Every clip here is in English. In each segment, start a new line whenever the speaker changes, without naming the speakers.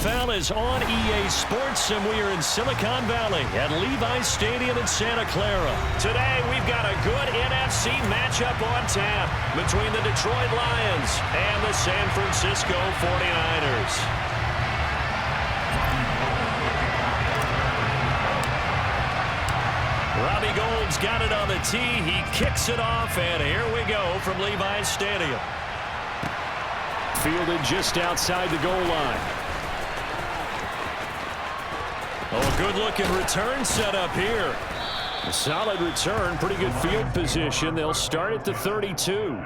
NFL is on EA Sports, and we are in Silicon Valley at Levi's Stadium in Santa Clara. Today, we've got a good NFC matchup on tap between the Detroit Lions and the San Francisco 49ers. Robbie Gould's got it on the tee. He kicks it off, and here we go from Levi's Stadium. Fielded just outside the goal line. Oh, a good-looking return set up here. A solid return, pretty good field position. They'll start at the 32.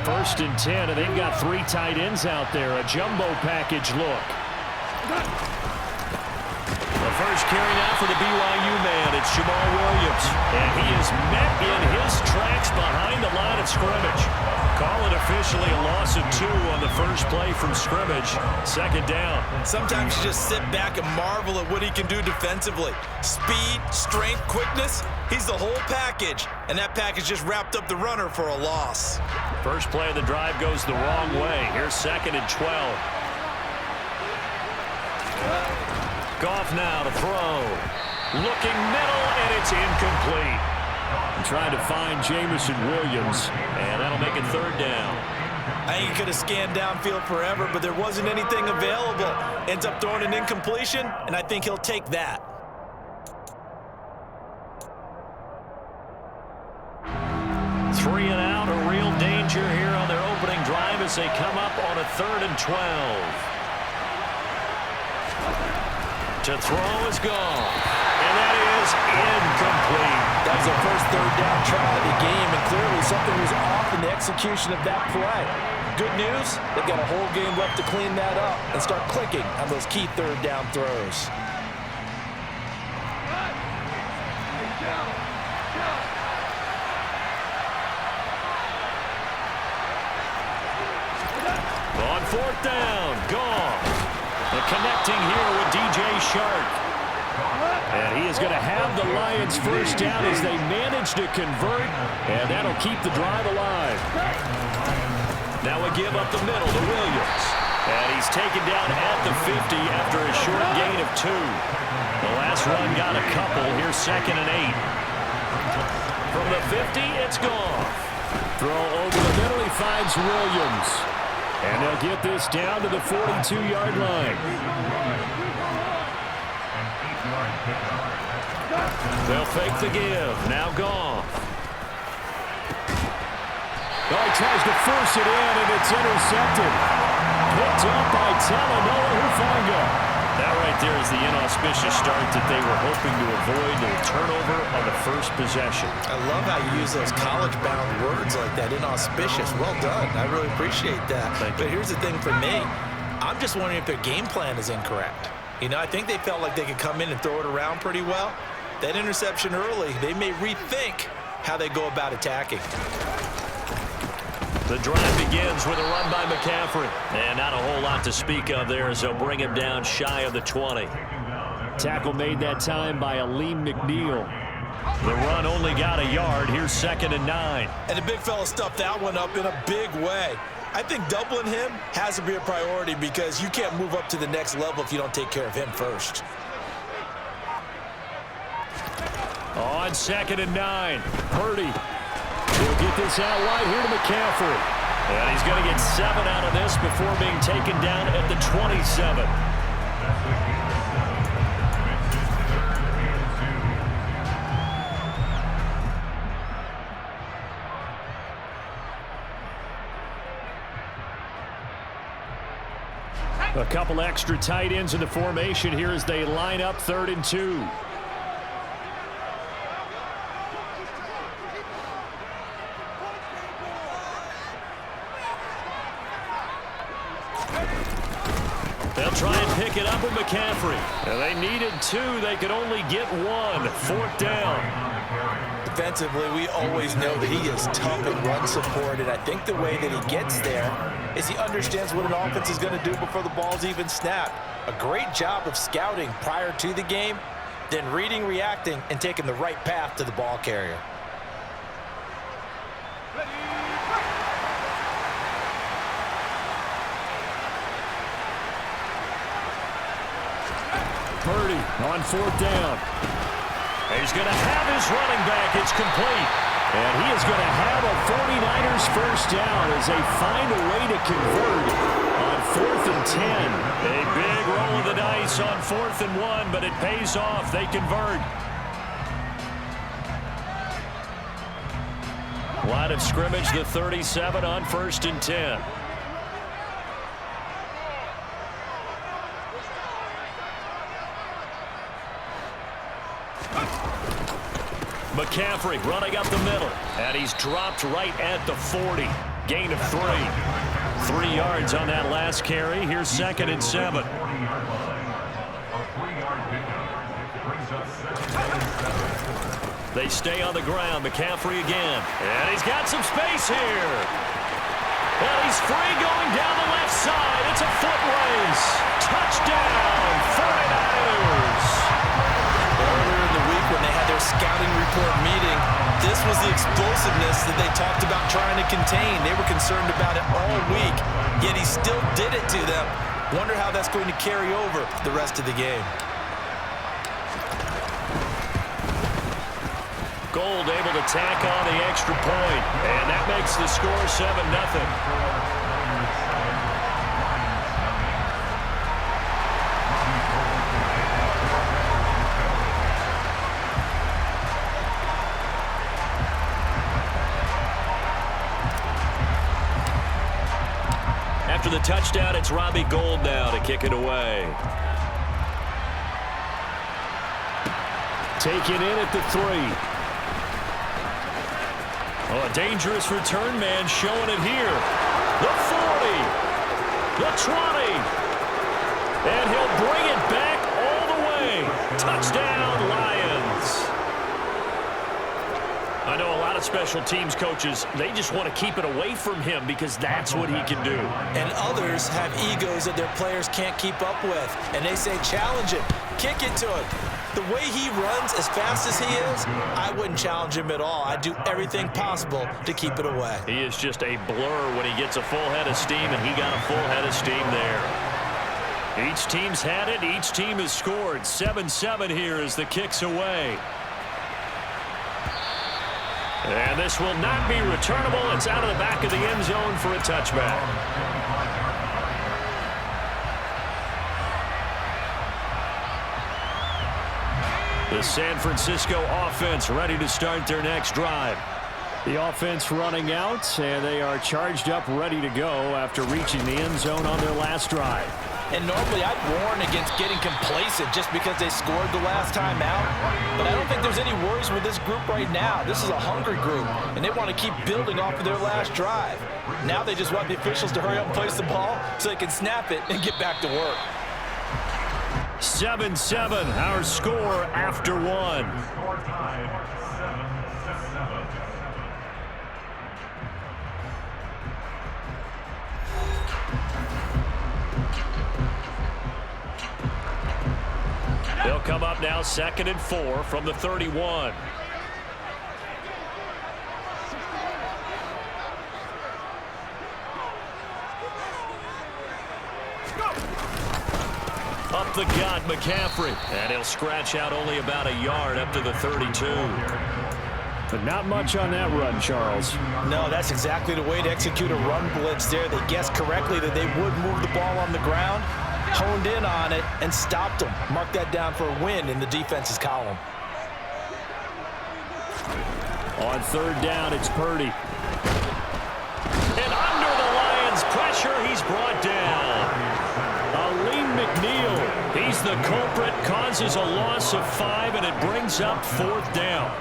First and 10, and they've got 3 tight ends out there. A jumbo package look. The first carry now for the BYU man. It's Jamal Williams. And he is met in his tracks behind the line of scrimmage. Call it officially a loss of 2 on the first play from scrimmage. Second down.
Sometimes you just sit back and marvel at what he can do defensively. Speed, strength, quickness. He's the whole package. And that package just wrapped up the runner for a loss.
First play of the drive goes the wrong way. Here's second and 12. Goff now to throw. Looking middle, and it's incomplete. Trying to find Jameson Williams, and that'll make it third down.
I think he could have scanned downfield forever, but there wasn't anything available. Ends up throwing an incompletion, and I think he'll take that.
Three and out, a real danger here on their opening drive as they come up on a 3rd and 12. To throw is gone. And that is incomplete.
That was their first 3rd down try of the game, and clearly something was off in the execution of that play. Good news, they've got a whole game left to clean that up and start clicking on those key 3rd down throws.
On 4th down, Goff. Connecting here with DJ Shark. And he is going to have the Lions first down as they manage to convert, and that'll keep the drive alive. Now a give up the middle to Williams. And he's taken down at the 50 after a short gain of 2. The last run got a couple. Here's 2nd and 8. From the 50, it's Goff. Throw over the middle, he finds Williams. And they'll get this down to the 42-yard line. They'll fake the give. Now Goff. Oh, he tries to force it in, and it's intercepted. Picked up by Talanoa Hufanga. That right there is the inauspicious start that they were hoping to avoid, a turnover on the first possession.
I love how you use those college-bound words like that, inauspicious. Well done. I really appreciate that. But here's the thing for me. I'm just wondering if their game plan is incorrect. You know, I think they felt like they could come in and throw it around pretty well. That interception early, they may rethink how they go about attacking.
The drive begins with a run by McCaffrey. And not a whole lot to speak of there as they'll bring him down shy of the 20. Tackle made that time by Aleem McNeil. The run only got a yard. Here's 2nd and 9.
And the big fella stuffed that one up in a big way. I think doubling him has to be a priority because you can't move up to the next level if you don't take care of him first.
On 2nd and 9, Purdy. He'll get this out wide here to McCaffrey. And he's going to get 7 out of this before being taken down at the 27. A couple extra tight ends in the formation here as they line up 3rd and 2. They'll try and pick it up with McCaffrey. And they needed 2. They could only get 1. 4th down.
defensively, we always know that he is tough in run support, and I think the way that he gets there is he understands what an offense is going to do before the ball's even snapped. A great job of scouting prior to the game, then reading, reacting, and taking the right path to the ball carrier.
Purdy on 4th down. He's going to have his running back. It's complete. And he is going to have a 49ers first down as they find a way to convert on 4th and 10. A big roll of the dice on 4th and 1, but it pays off. They convert. Line of scrimmage, the 37 on 1st and 10. McCaffrey running up the middle, and he's dropped right at the 40. Gain of 3. 3 yards on that last carry. Here's 2nd and 7. They stay on the ground. McCaffrey again, and he's got some space here. And he's free going down the left side. It's a foot race. Touchdown, 49ers.
Earlier in the week when they had their scouting report meeting, this was the explosiveness that they talked about trying to contain. They were concerned about it all week, yet he still did it to them. Wonder how that's going to carry over the rest of the game.
Gold able to tack on the extra point, and that makes the score 7-0. After the touchdown, it's Robbie Gould now to kick it away. Taken in at the 3. Oh, a dangerous return man showing it here. The 40. The 20. And he'll bring it back all the way. Touchdown, Lions. I know a lot of special teams coaches, they just want to keep it away from him because that's what he can do.
And others have egos that their players can't keep up with. And they say, challenge him, kick it to him. The way he runs as fast as he is, I wouldn't challenge him at all. I'd do everything possible to keep it away.
He is just a blur when he gets a full head of steam, and he got a full head of steam there. Each team's had it. Each team has scored. 7-7 here as the kick's away. And this will not be returnable. It's out of the back of the end zone for a touchback. The San Francisco offense ready to start their next drive. The offense running out, and they are charged up, ready to go after reaching the end zone on their last drive.
And normally I'd warn against getting complacent just because they scored the last time out. But I don't think there's any worries with this group right now. This is a hungry group, and they want to keep building off of their last drive. Now they just want the officials to hurry up and place the ball so they can snap it and get back to work.
7-7, our score after 1. They'll come up now 2nd and 4 from the 31. Up the gut, McCaffrey. And he'll scratch out only about a yard up to the 32. But not much on that run, Charles.
No, that's exactly the way to execute a run blitz there. They guessed correctly that they would move the ball on the ground, honed in on it, and stopped them. Mark that down for a win in the defense's column.
On 3rd down, it's Purdy. And under the Lions' pressure, he's brought down. Aleem McNeil, he's the culprit, causes a loss of 5, and it brings up 4th down.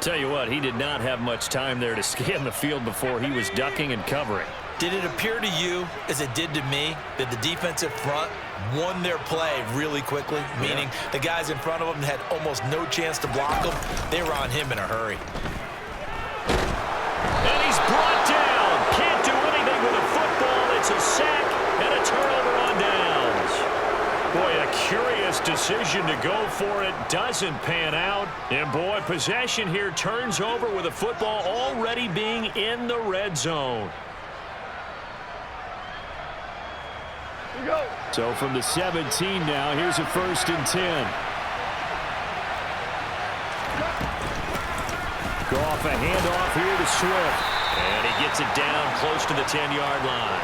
Tell you what, he did not have much time there to scan the field before he was ducking and covering.
Did it appear to you, as it did to me, that the defensive front won their play really quickly? Meaning the guys in front of them had almost no chance to block them. They were on him in a hurry.
And he's brought down. Can't do anything with a football. It's a sack and a turnover on downs. Boy, a curious decision to go for it. Doesn't pan out. And boy, possession here turns over with a football already being in the red zone. So from the 17 now, here's a 1st and 10. Goff, a handoff here to Swift. And he gets it down close to the 10-yard line.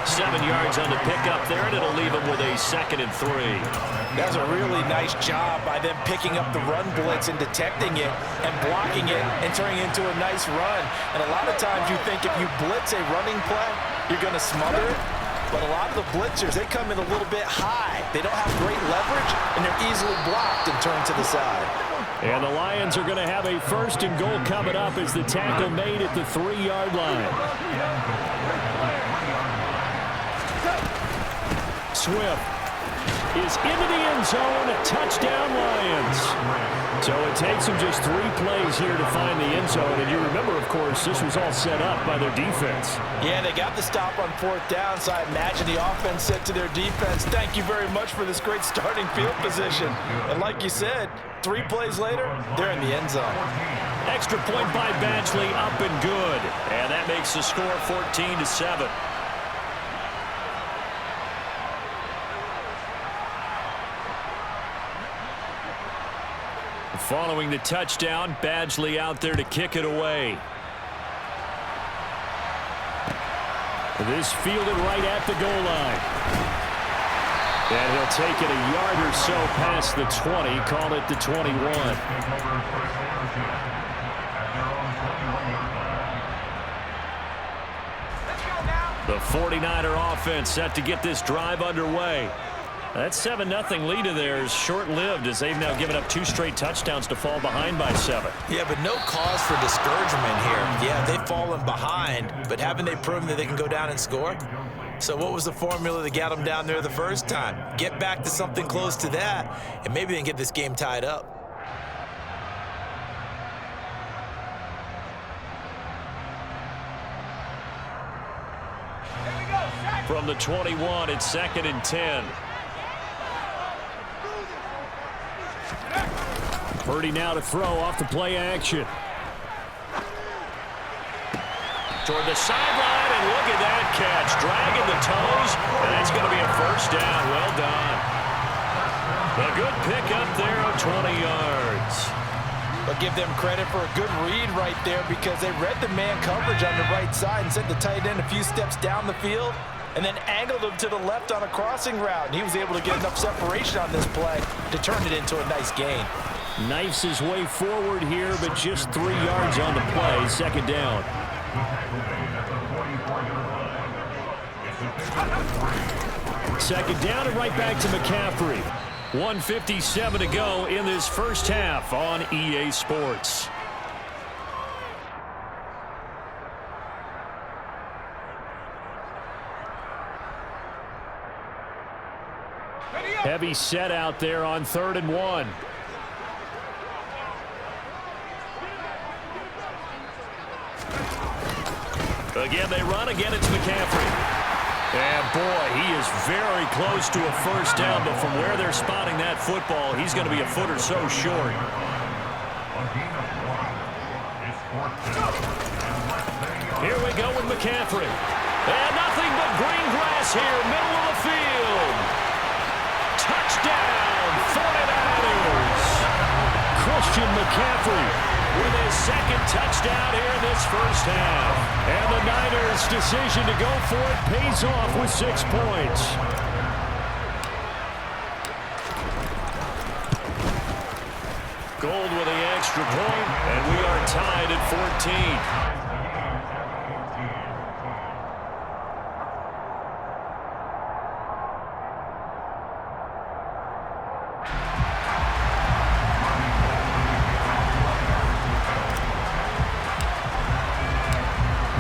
7 yards on the pickup there, and it'll leave him with a 2nd and 3.
That's a really nice job by them picking up the run blitz and detecting it and blocking it and turning it into a nice run. And a lot of times you think if you blitz a running play, you're going to smother it. But a lot of the blitzers, they come in a little bit high. They don't have great leverage, and they're easily blocked and turned to the side.
And the Lions are going to have a 1st and goal coming up as the tackle made at the 3-yard line. Swift is into the end zone. Touchdown, Lions. So it takes them just 3 plays here to find the end zone. And you remember, of course, this was all set up by their defense.
Yeah, they got the stop on 4th down, so I imagine the offense said to their defense, thank you very much for this great starting field position. And like you said, 3 plays later, they're in the end zone.
Extra point by Badgley, up and good. And that makes the score 14-7. Following the touchdown, Badgley out there to kick it away. This fielded right at the goal line. And he'll take it a yard or so past the 20, call it the 21. The 49er offense set to get this drive underway. That 7-0 lead of theirs short-lived as they've now given up 2 straight touchdowns to fall behind by 7.
Yeah, but no cause for discouragement here. Yeah, they've fallen behind, but haven't they proven that they can go down and score? So what was the formula that got them down there the first time? Get back to something close to that, and maybe they can get this game tied up.
From the 21, it's 2nd and 10. Purdy now to throw off the play action. Toward the sideline, and look at that catch. Dragging the toes, and that's going to be a 1st down. Well done. A good pickup there of 20 yards.
But give them credit for a good read right there because they read the man coverage on the right side and sent the tight end a few steps down the field and then angled him to the left on a crossing route. And he was able to get enough separation on this play to turn it into a nice gain.
Knifes his way forward here, but just 3 yards on the play. 2nd down. Second down and right back to McCaffrey. 1:57 to go in this first half on EA Sports. Heavy set out there on 3rd and 1. Again, they run. Again, it's McCaffrey. And, boy, he is very close to a 1st down, but from where they're spotting that football, he's going to be a foot or so short. Here we go with McCaffrey. And nothing but green grass here, middle of the field. Touchdown, 49ers. Christian McCaffrey with his 2nd touchdown here in this first half. And the Niners' decision to go for it pays off with 6 points. Gold with the extra point, and we are tied at 14.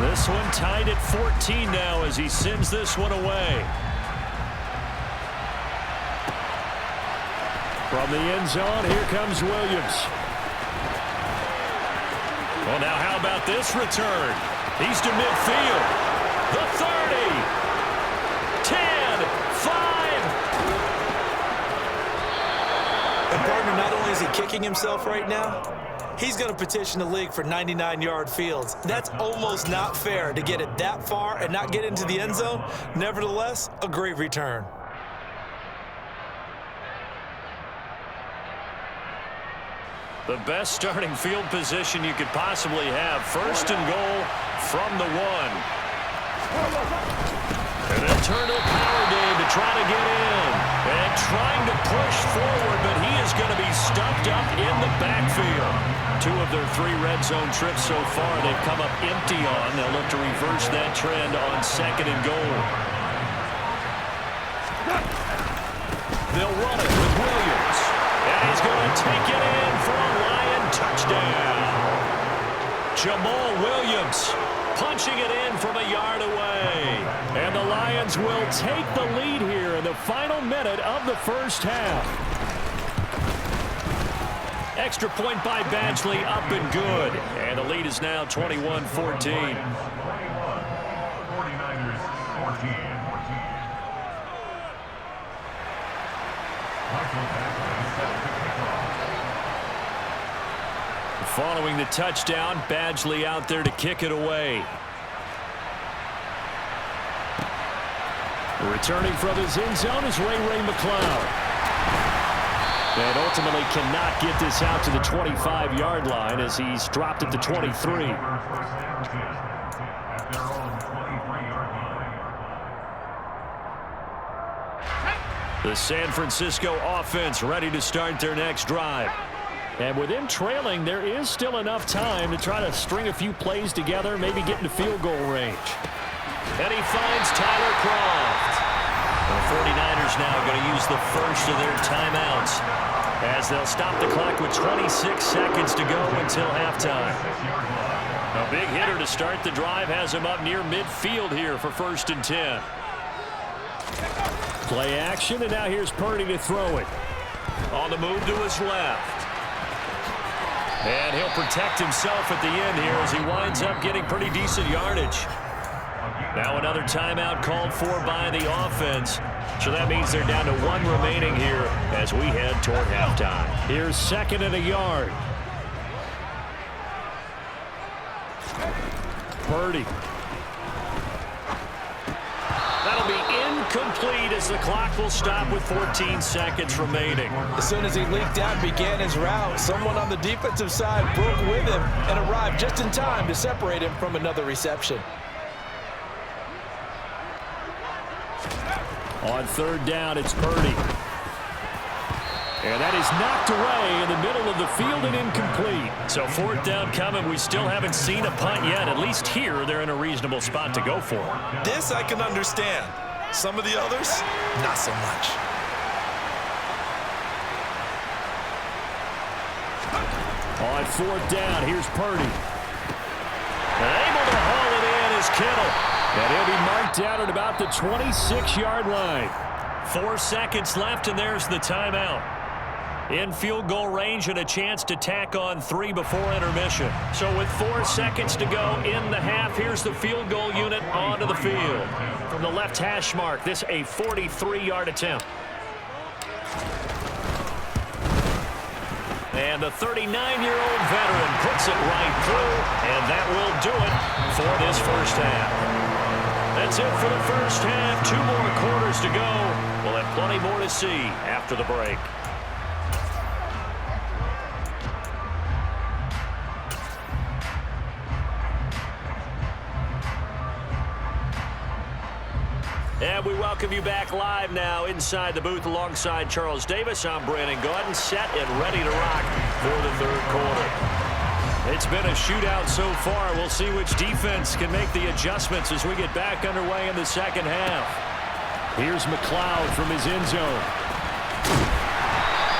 This one tied at 14 now as he sends this one away. From the end zone, here comes Williams. Well, now how about this return? He's to midfield. The 30. 10. 5.
And partner, not only is he kicking himself right now, he's going to petition the league for 99-yard fields. That's almost not fair to get it that far and not get into the end zone. Nevertheless, a great return.
The best starting field position you could possibly have. First and goal from the 1. An internal power game to try to get in. And trying to push forward, but he is going to be stuffed up in the backfield. 2 of their 3 red zone trips so far they've come up empty on. They'll look to reverse that trend on second and goal. They'll run it with Williams. And he's going to take it in for a Lion touchdown. Jamal Williams punching it in from a yard away. And the Lions will take the lead here in the final minute of the first half. Extra point by Badgley, up and good. And the lead is now 21-14. Following the touchdown, Badgley out there to kick it away. Returning from his end zone is Ray McCloud. And ultimately cannot get this out to the 25-yard line as he's dropped at the 23. The San Francisco offense ready to start their next drive. And with him trailing, there is still enough time to try to string a few plays together, maybe get into field goal range. And he finds Tyler Kroft. The 49ers now going to use the first of their timeouts as they'll stop the clock with 26 seconds to go until halftime. A big hitter to start the drive has him up near midfield here for 1st and 10. Play action, and now here's Purdy to throw it. On the move to his left. And he'll protect himself at the end here as he winds up getting pretty decent yardage. Now another timeout called for by the offense. So that means they're down to 1 remaining here as we head toward halftime. Here's 2nd and a yard. Purdy. That'll be incomplete as the clock will stop with 14 seconds remaining.
As soon as he leaked out and began his route, someone on the defensive side broke with him and arrived just in time to separate him from another reception.
On 3rd down, it's Purdy. And that is knocked away in the middle of the field and incomplete. So 4th down coming. We still haven't seen a punt yet. At least here, they're in a reasonable spot to go for.
This I can understand. Some of the others, not so much.
On 4th down, here's Purdy. And able to haul it in is Kittle. And he'll be marked out at about the 26-yard line. 4 seconds left, and there's the timeout. In field goal range and a chance to tack on 3 before intermission. So with 4 seconds to go in the half, here's the field goal unit onto the field. From the left hash mark, this a 43-yard attempt. And the 39-year-old veteran puts it right through, and that will do it for this first half. That's it for the first half. 2 more quarters to go. We'll have plenty more to see after the break. And we welcome you back live now inside the booth alongside Charles Davis. I'm Brandon Gaudin, set and ready to rock for the 3rd quarter. It's been a shootout so far. We'll see which defense can make the adjustments as we get back underway in the 2nd half. Here's McCloud from his end zone.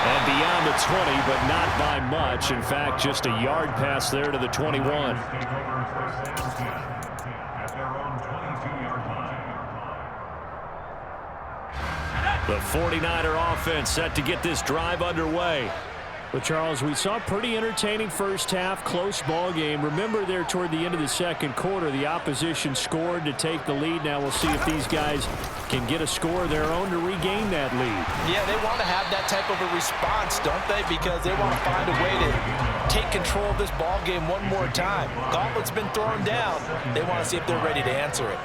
And beyond the 20, but not by much. In fact, just a yard pass there to the 21. The 49er offense set to get this drive underway.
Well, Charles, we saw a pretty entertaining first half, close ball game. Remember there toward the end of the second quarter, the opposition scored to take the lead. Now we'll see if these guys can get a score of their own to regain that lead.
Yeah, they want to have that type of a response, don't they? Because they want to find a way to take control of this ball game one more time. Gauntlet's been thrown down. They want to see if they're ready to answer it.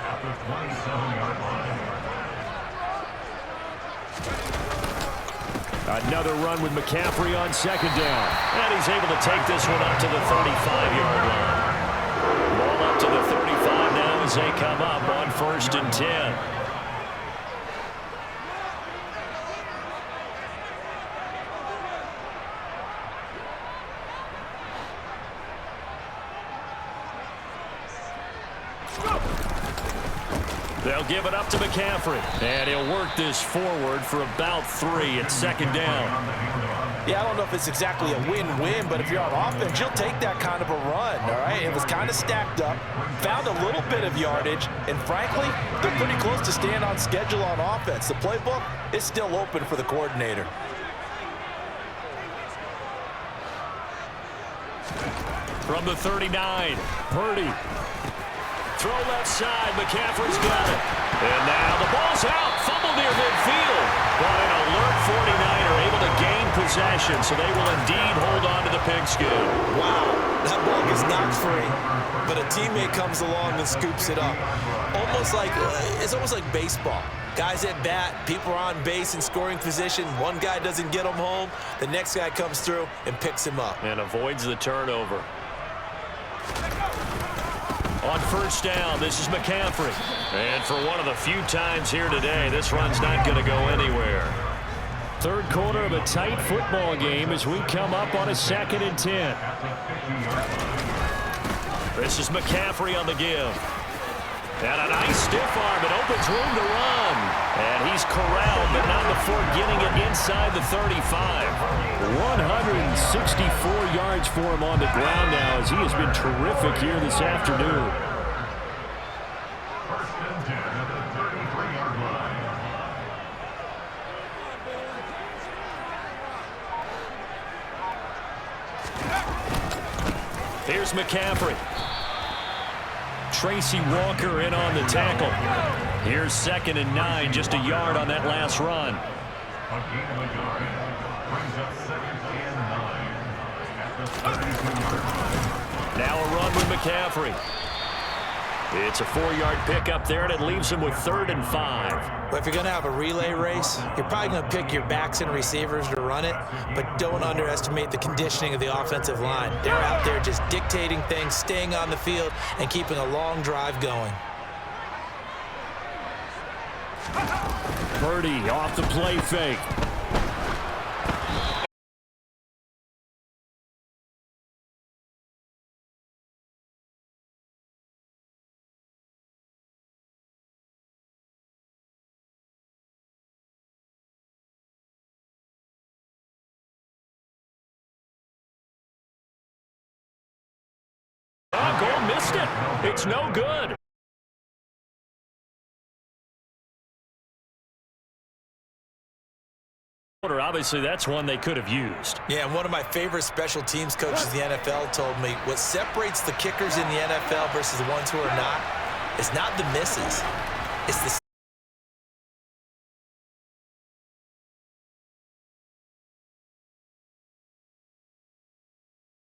Another run with McCaffrey on second down. And he's able to take this one up to the 35-yard line. Ball up to the 35 now as they come up on 1st and 10. They'll give it up to McCaffrey. And he'll work this forward for about 3 at second down.
Yeah, I don't know if it's exactly a win-win, but if you're on offense, you'll take that kind of a run, all right? It was kind of stacked up, found a little bit of yardage, and frankly, they're pretty close to staying on schedule on offense. The playbook is still open for the coordinator.
From the 39, Purdy. Throw left side, McCaffrey's got it. And now the ball's out, fumble near midfield. But an alert 49er able to gain possession, so they will indeed hold on to the pigskin.
Wow, that ball gets knocked free, but a teammate comes along and scoops it up. It's almost like baseball. Guys at bat, people are on base in scoring position. One guy doesn't get him home, the next guy comes through and picks him up.
And avoids the turnover. On 1st down, this is McCaffrey. And for one of the few times here today, this run's not going to go anywhere.
Third quarter of a tight football game as we come up on a 2nd and 10.
This is McCaffrey on the give. And a nice stiff arm. It opens room to run. And he's corralled, but not before getting it inside the 35.
164 yards for him on the ground now as he has been terrific here this afternoon.
Here's McCaffrey. Tracy Walker in on the tackle. Here's 2nd and 9, just a yard on that last run. Now a run with McCaffrey. It's a 4-yard pickup there, and it leaves him with 3rd and 5.
Well, if you're going to have a relay race, you're probably going to pick your backs and receivers to run it, but don't underestimate the conditioning of the offensive line. They're out there just dictating things, staying on the field, and keeping a long drive going.
Purdy off the play fake.
Goal missed it. It's no good. Obviously, that's one they could have used.
Yeah, and one of my favorite special teams coaches in the NFL told me what separates the kickers in the NFL versus the ones who are not is not the misses. It's the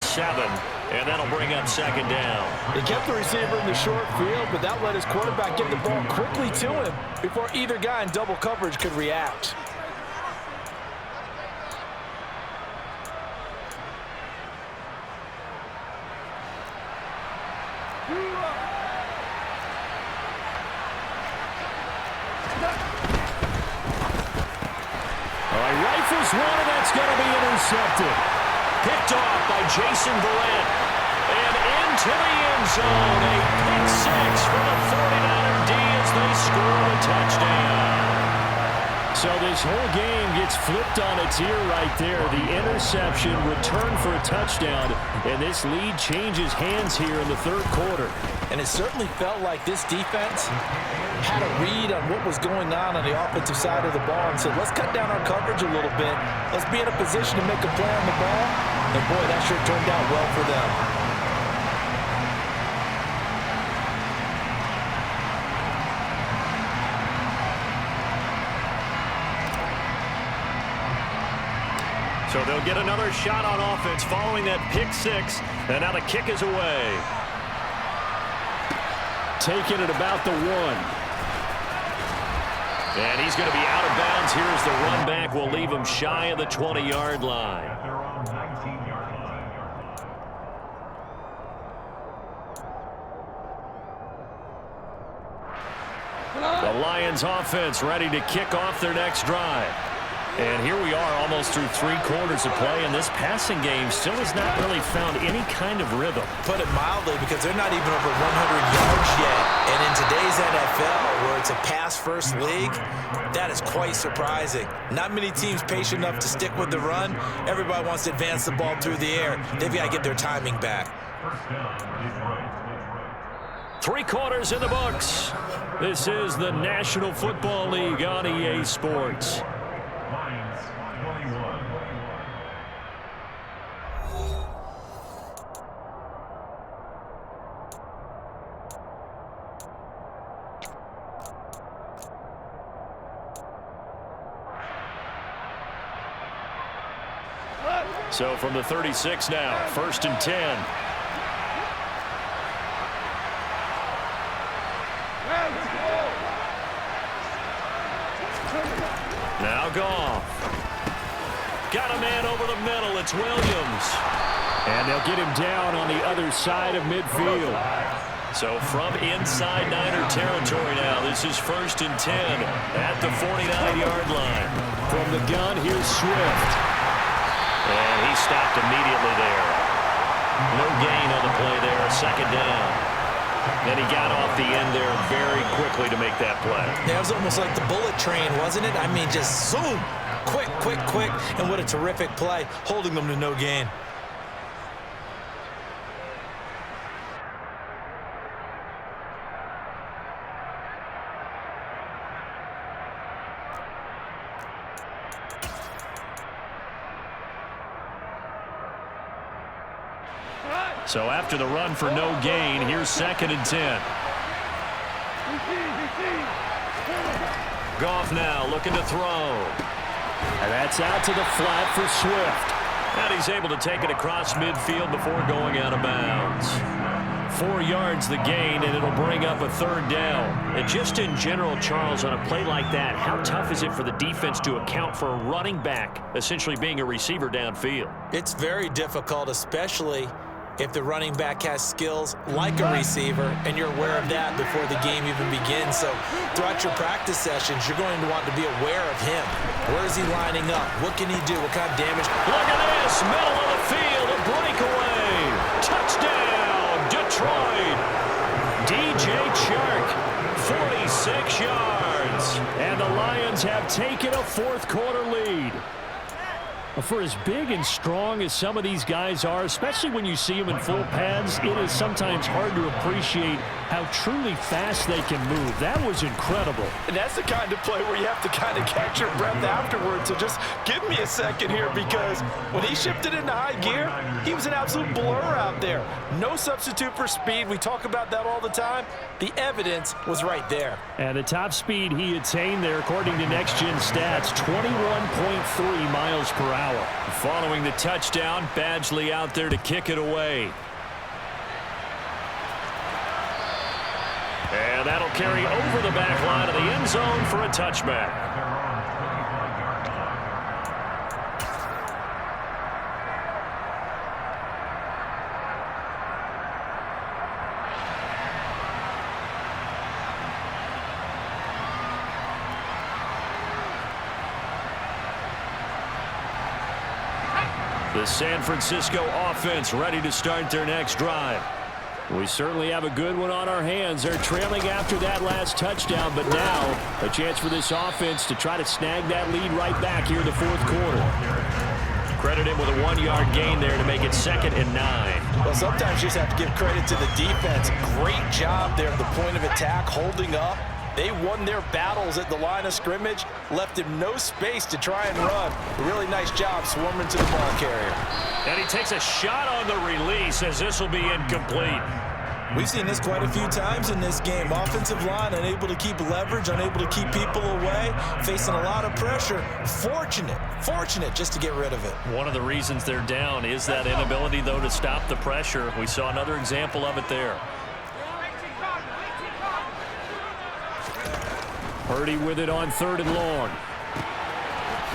7, and that'll bring up 2nd down.
He kept the receiver in the short field, but that let his quarterback get the ball quickly to him before either guy in double coverage could react.
All right, rifles one, and that's going to be intercepted.
Picked off by Jason Verrett. And into the end zone. A pick 6 for the 49er D as they score the touchdown.
So this whole game gets flipped on its ear right there. The interception, return for a touchdown, and this lead changes hands here in the third quarter.
And it certainly felt like this defense had a read on what was going on the offensive side of the ball and said, let's cut down our coverage a little bit. Let's be in a position to make a play on the ball. And boy, that sure turned out well for them.
So they'll get another shot on offense following that pick six. And now the kick is away.
Taken at about the 1.
And he's going to be out of bounds here as the run back will leave him shy of the 20-yard line. The Lions offense ready to kick off their next drive. And here we are almost through 3 quarters of play, and this passing game still has not really found any kind of rhythm.
Put it mildly, because they're not even over 100 yards yet. And in today's NFL, where it's a pass-first league, that is quite surprising. Not many teams patient enough to stick with the run. Everybody wants to advance the ball through the air. They've got to get their timing back.
3 quarters in the books.
This is the National Football League on EA Sports.
So from the 36 now, 1st and 10. Now Goff. Got a man over the middle. It's Williams.
And they'll get him down on the other side of midfield.
So from inside Niner territory now, this is 1st and 10 at the 49-yard line.
From the gun, here's Swift.
And he stopped immediately there. No gain on the play there, 2nd down. Then he got off the end there very quickly to make that play.
Yeah, it was almost like the bullet train, wasn't it? I mean, just zoom. Quick, quick, quick. And what a terrific play, holding them to no gain.
So after the run for no gain, here's 2nd and 10. Goff now looking to throw.
And that's out to the flat for Swift.
And he's able to take it across midfield before going out of bounds. 4 yards the gain, and it'll bring up a 3rd down. And just in general, Charles, on a play like that, how tough is it for the defense to account for a running back essentially being a receiver downfield?
It's very difficult, especially if the running back has skills like a receiver, and you're aware of that before the game even begins. So throughout your practice sessions, you're going to want to be aware of him. Where is he lining up? What can he do? What kind of damage?
Look at this, middle of the field, a breakaway. Touchdown, Detroit. DJ Chark, 46 yards.
And the Lions have taken a 4th quarter lead. For as big and strong as some of these guys are, especially when you see them in full pads, it is sometimes hard to appreciate how truly fast they can move. That was incredible.
And that's the kind of play where you have to kind of catch your breath afterwards. So just give me a second here, because when he shifted into high gear, he was an absolute blur out there. No substitute for speed. We talk about that all the time. The evidence was right there.
And the top speed he attained there, according to Next Gen Stats, 21.3 miles per hour.
Following the touchdown, Badgley out there to kick it away. And that'll carry over the back line of the end zone for a touchback. The San Francisco offense ready to start their next drive.
We certainly have a good one on our hands. They're trailing after that last touchdown, but now a chance for this offense to try to snag that lead right back here in the fourth quarter.
Credit him with a 1-yard gain there to make it 2nd and 9.
Well, sometimes you just have to give credit to the defense. Great job there at the point of attack, holding up. They won their battles at the line of scrimmage, left him no space to try and run. A really nice job swarming to the ball carrier.
And he takes a shot on the release as this will be incomplete.
We've seen this quite a few times in this game. Offensive line unable to keep leverage, unable to keep people away, facing a lot of pressure. Fortunate just to get rid of it.
One of the reasons they're down is that inability, though, to stop the pressure. We saw another example of it there.
Purdy with it on 3rd and long.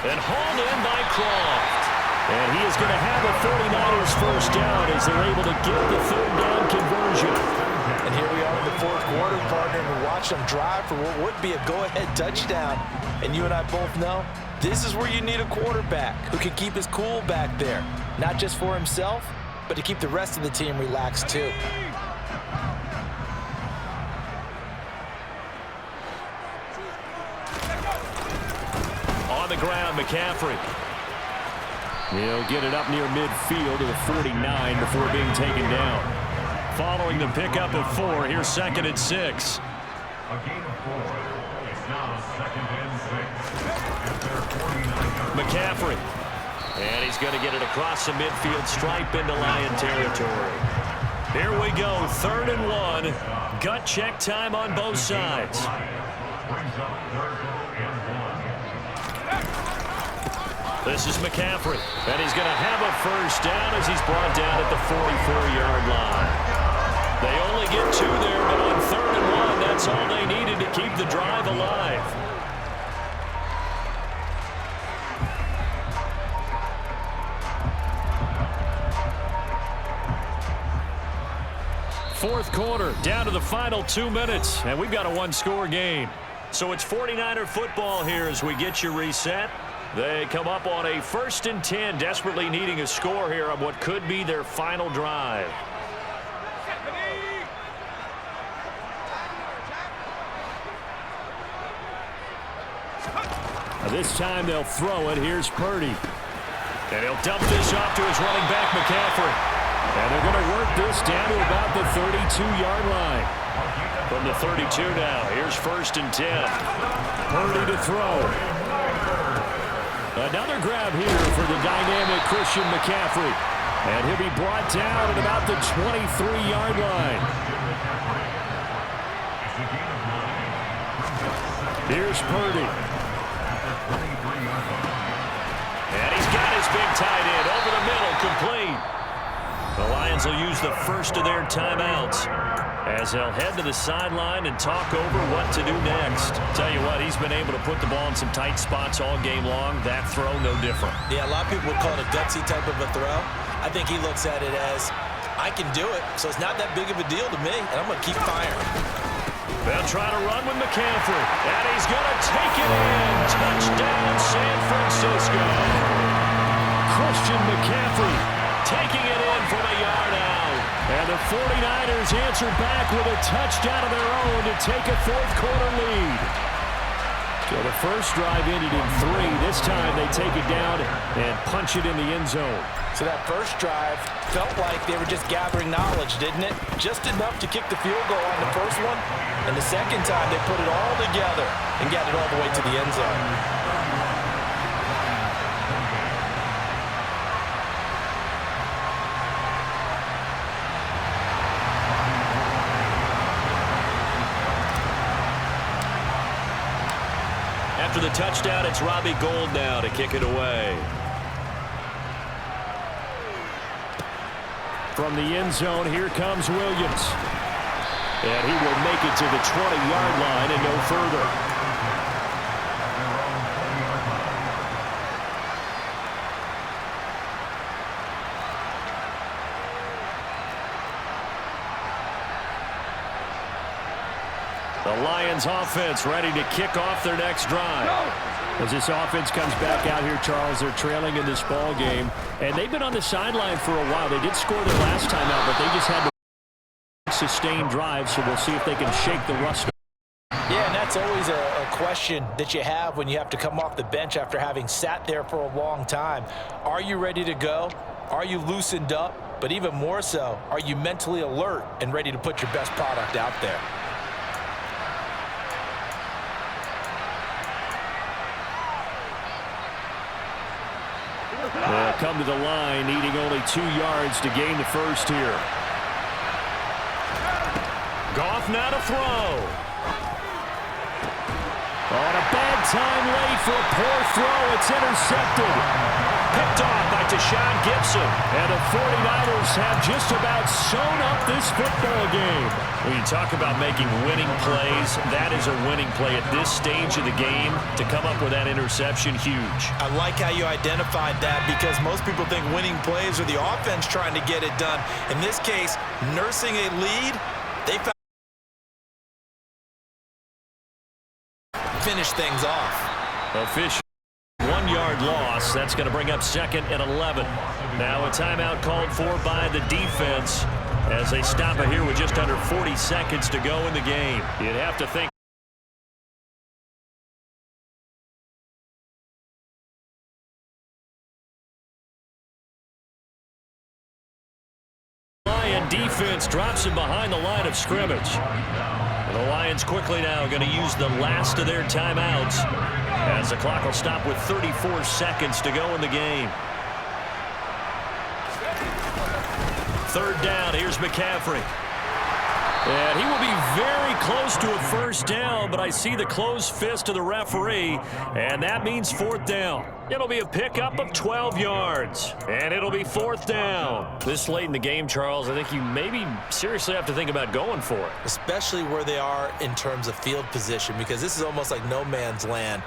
And hauled in by Croft.
And he is going to have a 49ers first down as they're able to get the 3rd down conversion.
And here we are in the fourth quarter, partner, and we watched them drive for what would be a go-ahead touchdown. And you and I both know this is where you need a quarterback who can keep his cool back there, not just for himself, but to keep the rest of the team relaxed too.
On the ground, McCaffrey.
He'll get it up near midfield to the 49 before being taken down.
Following the pickup of 4, here's 2nd and 6.
A gain of 4. It's now 2nd and 6. At their 49.
McCaffrey. And he's going to get it across the midfield stripe into Lion territory. Here we go, 3rd and 1. Gut check time on both sides.
Brings up 3rd and 1.
This is McCaffrey, and he's going to have a first down as he's brought down at the 44-yard line. They only get 2 there, but on 3rd and 1, that's all they needed to keep the drive alive. Fourth quarter, down to the final 2 minutes, and we've got a 1-score game. So it's 49er football here as we get you reset. They come up on a 1st and 10, desperately needing a score here on what could be their final drive.
This time they'll throw it. Here's Purdy.
And he'll dump this off to his running back, McCaffrey.
And they're going to work this down to about the 32-yard line.
From the 32 now, here's 1st and 10.
Purdy to throw. Another grab here for the dynamic Christian McCaffrey. And he'll be brought down at about the 23-yard line. Here's Purdy.
And he's got his big tight end over the middle, complete. The Lions will use the first of their timeouts as they'll head to the sideline and talk over what to do next. Tell you what, he's been able to put the ball in some tight spots all game long. That throw, no different.
Yeah, a lot of people would call it a gutsy type of a throw. I think he looks at it as, I can do it, so it's not that big of a deal to me, and I'm going to keep firing.
They'll try to run with McCaffrey, and he's going to take it in. Touchdown, San Francisco.
Christian McCaffrey
taking it in from a yard out.
And the 49ers answer back with a touchdown of their own to take a fourth quarter lead. So the first drive ended in 3. This time they take it down and punch it in the end zone.
So that first drive felt like they were just gathering knowledge, didn't it? Just enough to kick the field goal on the first one. And the second time they put it all together and got it all the way to the end zone.
After the touchdown, it's Robbie Gould now to kick it away.
From the end zone, here comes Williams. And he will make it to the 20-yard line and no further. The Lions offense ready to kick off their next drive. As this offense comes back out here, Charles, they're trailing in this ball game. And they've been on the sideline for a while. They did score their last time out, but they just had to sustained drive, so we'll see if they can shake the rust.
Yeah, and that's always a question that you have when you have to come off the bench after having sat there for a long time. Are you ready to go? Are you loosened up? But even more so, are you mentally alert and ready to put your best product out there?
They'll come to the line, needing only 2 yards to gain the first here.
Goff now to throw.
On a bad time late for a poor throw. It's intercepted.
Picked off by Tashawn Gibson.
And the 49ers have just about sewn up this football game.
When you talk about making winning plays, that is a winning play at this stage of the game. To come up with that interception, huge.
I like how you identified that because most people think winning plays are the offense trying to get it done. In this case, nursing a lead, they found finish things off.
Official 1-yard loss. That's going to bring up 2nd and 11. Now a timeout called for by the defense as they stop it here with just under 40 seconds to go in the game. You'd have to think Lion defense drops him behind the line of scrimmage. The Lions quickly now going to use the last of their timeouts as the clock will stop with 34 seconds to go in the game. 3rd down. Here's McCaffrey. And he will be very close to a first down, but I see the closed fist of the referee, and that means 4th down. It'll be a pickup of 12 yards, and it'll be 4th down. This late in the game, Charles, I think you maybe seriously have to think about going for it.
Especially where they are in terms of field position, because this is almost like no man's land.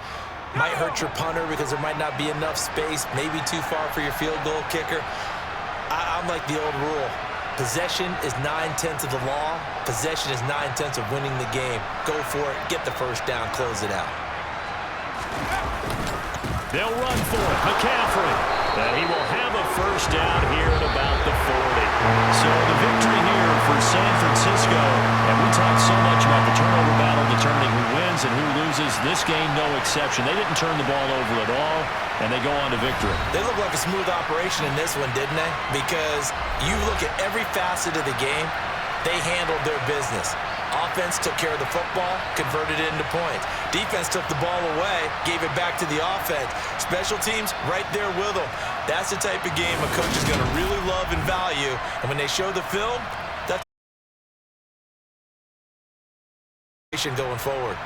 Might hurt your punter because there might not be enough space, maybe too far for your field goal kicker. I'm like the old rule. Possession is 9/10 of the law. Possession is 9/10 of winning the game. Go for it. Get the first down. Close it out.
They'll run for it. McCaffrey. And he will have a first down here at about the 40. So the victory here for San Francisco. And we talked so much about the turnover battle determining who wins and who loses. This game, no exception. They didn't turn the ball over at all, and they go on to victory.
They look like a smooth operation in this one, didn't they? Because you look at every facet of the game, they handled their business. Offense took care of the football, converted it into points. Defense took the ball away, gave it back to the offense. Special teams right there with them. That's the type of game a coach is going to really love and value. And when they show the film, that's going forward.